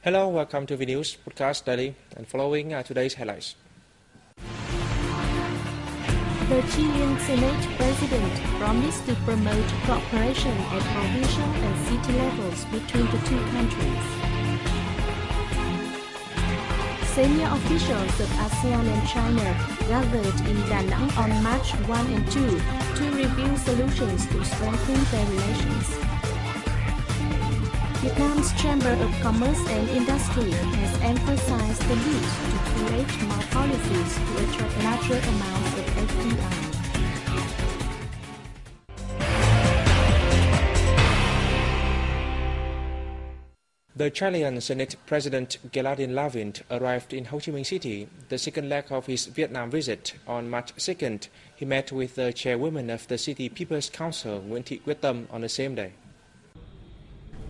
Hello, welcome to VNews Podcast Daily, and following are today's highlights. The Chilean Senate President promised to promote cooperation at provincial and city levels between the two countries. Senior officials of ASEAN and China gathered in Da Nang on March 1 and 2 to review solutions to strengthen their relations. Vietnam's Chamber of Commerce and Industry has emphasized the need to create more policies to attract larger amounts of FDI. The Chilean Senate President Gladys Lavindt arrived in Ho Chi Minh City, the second leg of his Vietnam visit. On March 2nd, he met with the chairwoman of the City People's Council, Nguyễn Thị Quyết Tâm, on the same day.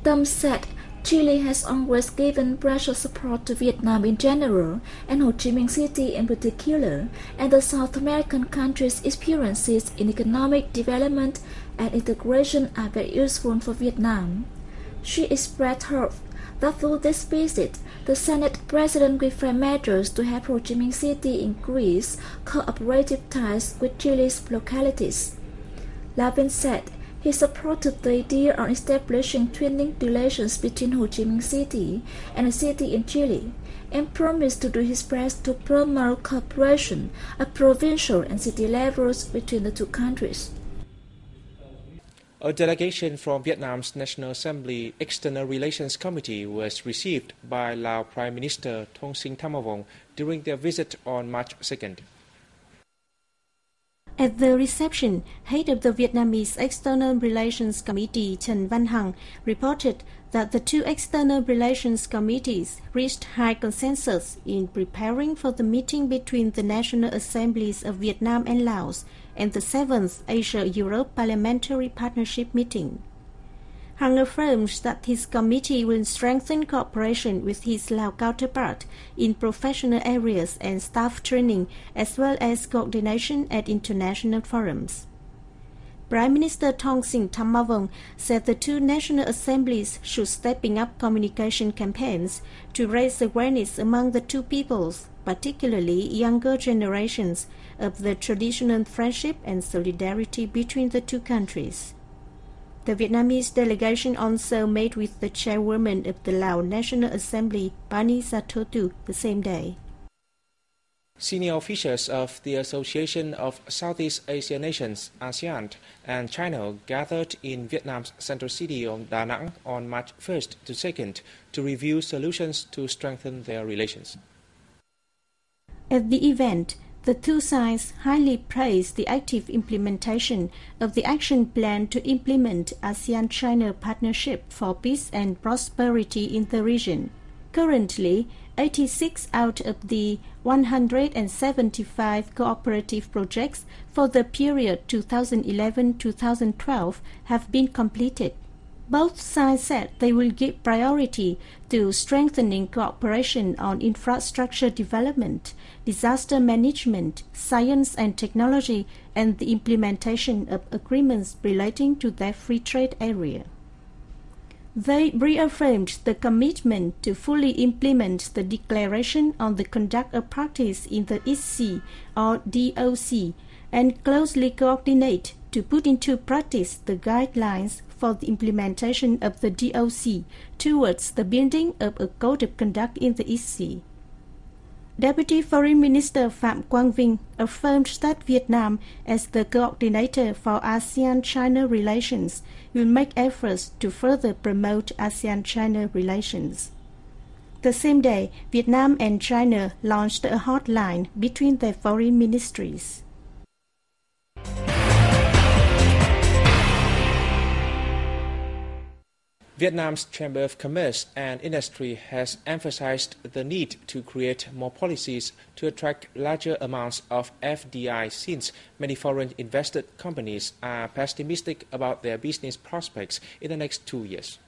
Tâm said Chile has always given precious support to Vietnam in general and Ho Chi Minh City in particular, and the South American country's experiences in economic development and integration are very useful for Vietnam. She expressed hope that through this visit, the Senate President will frame measures to help Ho Chi Minh City increase cooperative ties with Chile's localities. Lavindt said he supported the idea on establishing twinning relations between Ho Chi Minh City and a city in Chile, and promised to do his best to promote cooperation at provincial and city levels between the two countries. A delegation from Vietnam's National Assembly External Relations Committee was received by Lao Prime Minister THôNG during their visit on March 2nd. At the reception, head of the Vietnamese External Relations Committee, Trần Văn Hằng, reported that the two external relations committees reached high consensus in preparing for the meeting between the National Assemblies of Vietnam and Laos and the 7th Asia-Europe Parliamentary Partnership meeting. Hằng affirms that his committee will strengthen cooperation with his Lao counterpart in professional areas and staff training, as well as coordination at international forums. Prime Minister Thongsin Thamavong said the two national assemblies should stepping up communication campaigns to raise awareness among the two peoples, particularly younger generations, of the traditional friendship and solidarity between the two countries. The Vietnamese delegation also met with the chairwoman of the Lao National Assembly, Pani Sathotu, the same day. Senior officials of the Association of Southeast Asian Nations, ASEAN, and China gathered in Vietnam's central city of Da Nang on March 1st to 2nd to review solutions to strengthen their relations. At the event, the two sides highly praised the active implementation of the action plan to implement ASEAN-China Partnership for Peace and Prosperity in the region. Currently, 86 out of the 175 cooperative projects for the period 2011-2012 have been completed. Both sides said they will give priority to strengthening cooperation on infrastructure development, disaster management, science and technology, and the implementation of agreements relating to their free trade area. They reaffirmed the commitment to fully implement the Declaration on the Conduct of Practice in the East Sea, or DOC, and closely coordinate to put into practice the guidelines for the implementation of the DOC towards the building of a code of conduct in the East Sea. Deputy Foreign Minister Phạm Quang Vinh affirmed that Vietnam, as the coordinator for ASEAN-China relations, will make efforts to further promote ASEAN-China relations. The same day, Vietnam and China launched a hotline between their foreign ministries. Vietnam's Chamber of Commerce and Industry has emphasized the need to create more policies to attract larger amounts of FDI, since many foreign invested companies are pessimistic about their business prospects in the next 2 years.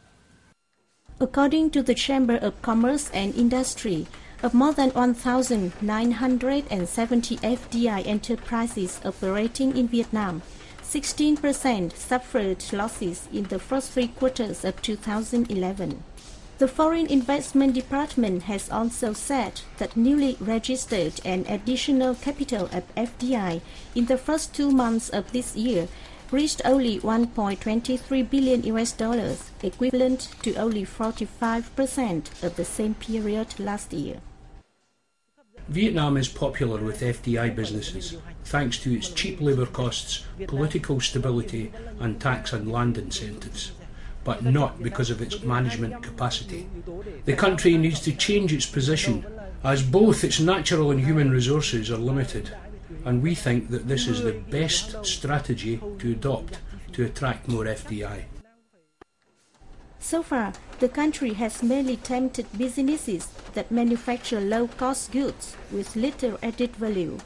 According to the Chamber of Commerce and Industry, of more than 1,970 FDI enterprises operating in Vietnam, 16% suffered losses in the first 3 quarters of 2011. The Foreign Investment Department has also said that newly registered and additional capital of FDI in the first 2 months of this year reached only $1.23 billion, equivalent to only 45% of the same period last year. Vietnam is popular with FDI businesses thanks to its cheap labour costs, political stability and tax and land incentives, but not because of its management capacity. The country needs to change its position, as both its natural and human resources are limited, and we think that this is the best strategy to adopt to attract more FDI. So far, the country has mainly tempted businesses that manufacture low-cost goods with little added value.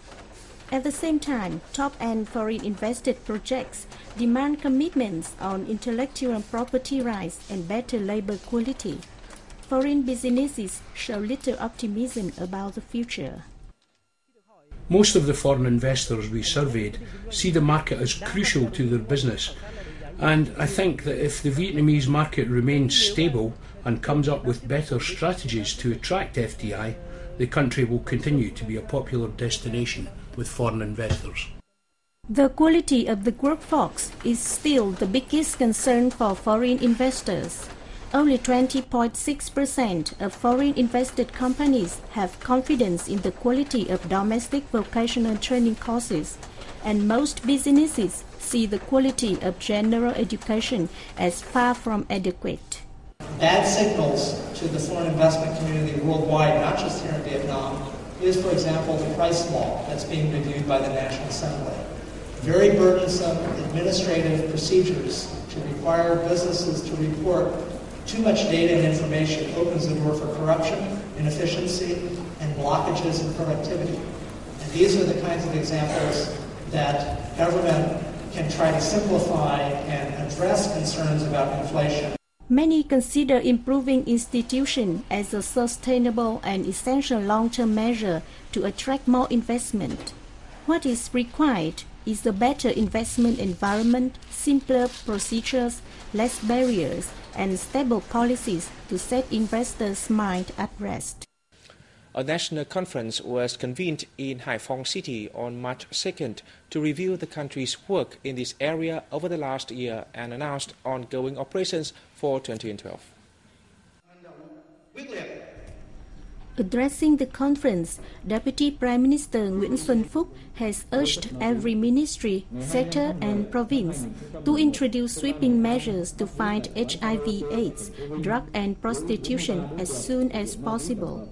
At the same time, top-end foreign invested projects demand commitments on intellectual property rights and better labor quality. Foreign businesses show little optimism about the future. Most of the foreign investors we surveyed see the market as crucial to their business, and I think that if the Vietnamese market remains stable and comes up with better strategies to attract FDI, the country will continue to be a popular destination with foreign investors. The quality of the workforce is still the biggest concern for foreign investors. Only 20.6% of foreign invested companies have confidence in the quality of domestic vocational training courses, and most businesses see the quality of general education as far from adequate. Bad signals to the foreign investment community worldwide, not just here in Vietnam, is, for example, the price law that's being reviewed by the National Assembly. Very burdensome administrative procedures to require businesses to report too much data and information opens the door for corruption, inefficiency, and blockages in productivity. And these are the kinds of examples that government can try to simplify and address concerns about inflation. Many consider improving institutions as a sustainable and essential long-term measure to attract more investment. What is required is a better investment environment, simpler procedures, less barriers, and stable policies to set investors' minds at rest. A national conference was convened in Hải Phòng City on March 2nd to review the country's work in this area over the last year and announced ongoing operations for 2012. Addressing the conference, Deputy Prime Minister Nguyễn Xuân Phúc has urged every ministry, sector and province to introduce sweeping measures to fight HIV/AIDS, drug and prostitution as soon as possible.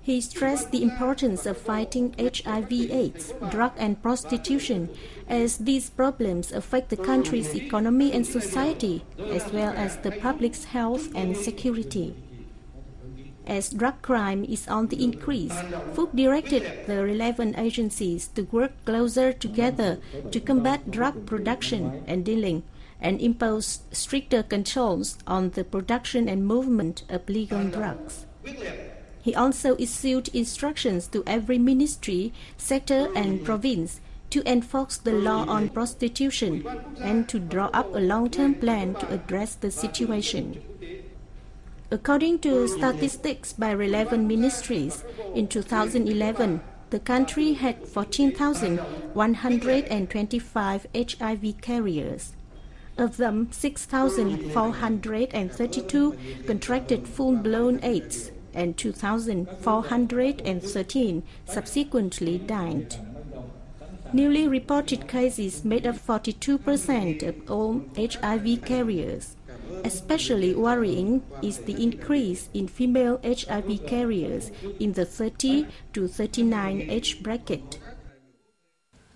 He stressed the importance of fighting HIV/AIDS, drug and prostitution, as these problems affect the country's economy and society, as well as the public's health and security. As drug crime is on the increase, Phúc directed the relevant agencies to work closer together to combat drug production and dealing, and impose stricter controls on the production and movement of legal drugs. He also issued instructions to every ministry, sector and province to enforce the law on prostitution and to draw up a long-term plan to address the situation. According to statistics by relevant ministries, in 2011, the country had 14,125 HIV carriers. Of them, 6,432 contracted full-blown AIDS, and 2,413 subsequently died. Newly reported cases made up 42% of all HIV carriers. Especially worrying is the increase in female HIV carriers in the 30 to 39 age bracket.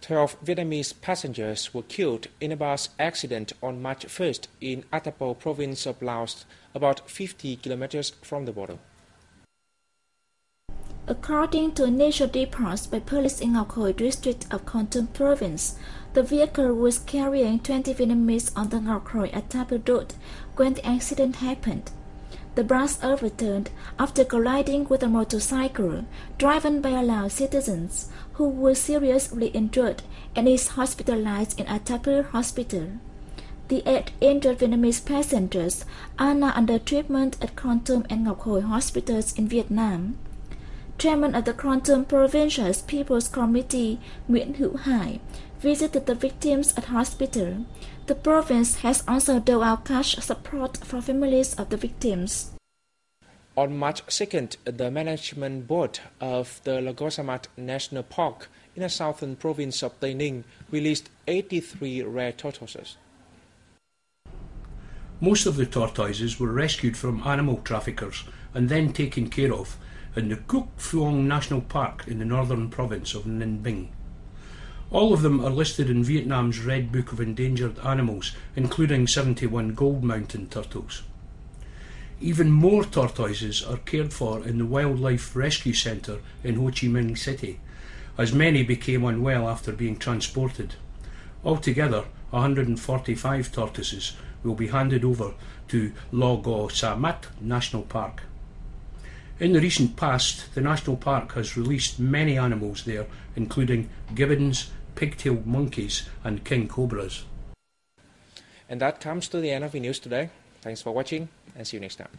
12 Vietnamese passengers were killed in a bus accident on March 1st in Atapo province of Laos, about 50 kilometers from the border. According to initial reports by police in Ngọc Hồi district of Kon Tum province, the vehicle was carrying 20 Vietnamese on the Ngọc Hồi Atapo road when the accident happened. The bus overturned after colliding with a motorcycle driven by a Lao citizen who was seriously injured and is hospitalized in Atapo hospital. The 8 injured Vietnamese passengers are now under treatment at Kon Tum and Ngoc Hoi hospitals in Vietnam. Chairman of the Kon Tum Provincial People's Committee, Nguyễn Hữu Hải, visited the victims at hospital. The province has also doled out cash support for families of the victims. On March 2nd, the management board of the Lagosamat National Park in the southern province of Tây Ninh released 83 rare tortoises. Most of the tortoises were rescued from animal traffickers and then taken care of in the Cuc Phuong National Park in the northern province of Ninh Bình. All of them are listed in Vietnam's Red Book of Endangered Animals, including 71 gold mountain turtles. Even more tortoises are cared for in the Wildlife Rescue Centre in Ho Chi Minh City, as many became unwell after being transported. Altogether, 145 tortoises will be handed over to Lagosamat National Park. In the recent past, the national park has released many animals there, including gibbons, pig-tailed monkeys and king cobras. And that comes to the end of the news today. Thanks for watching and see you next time.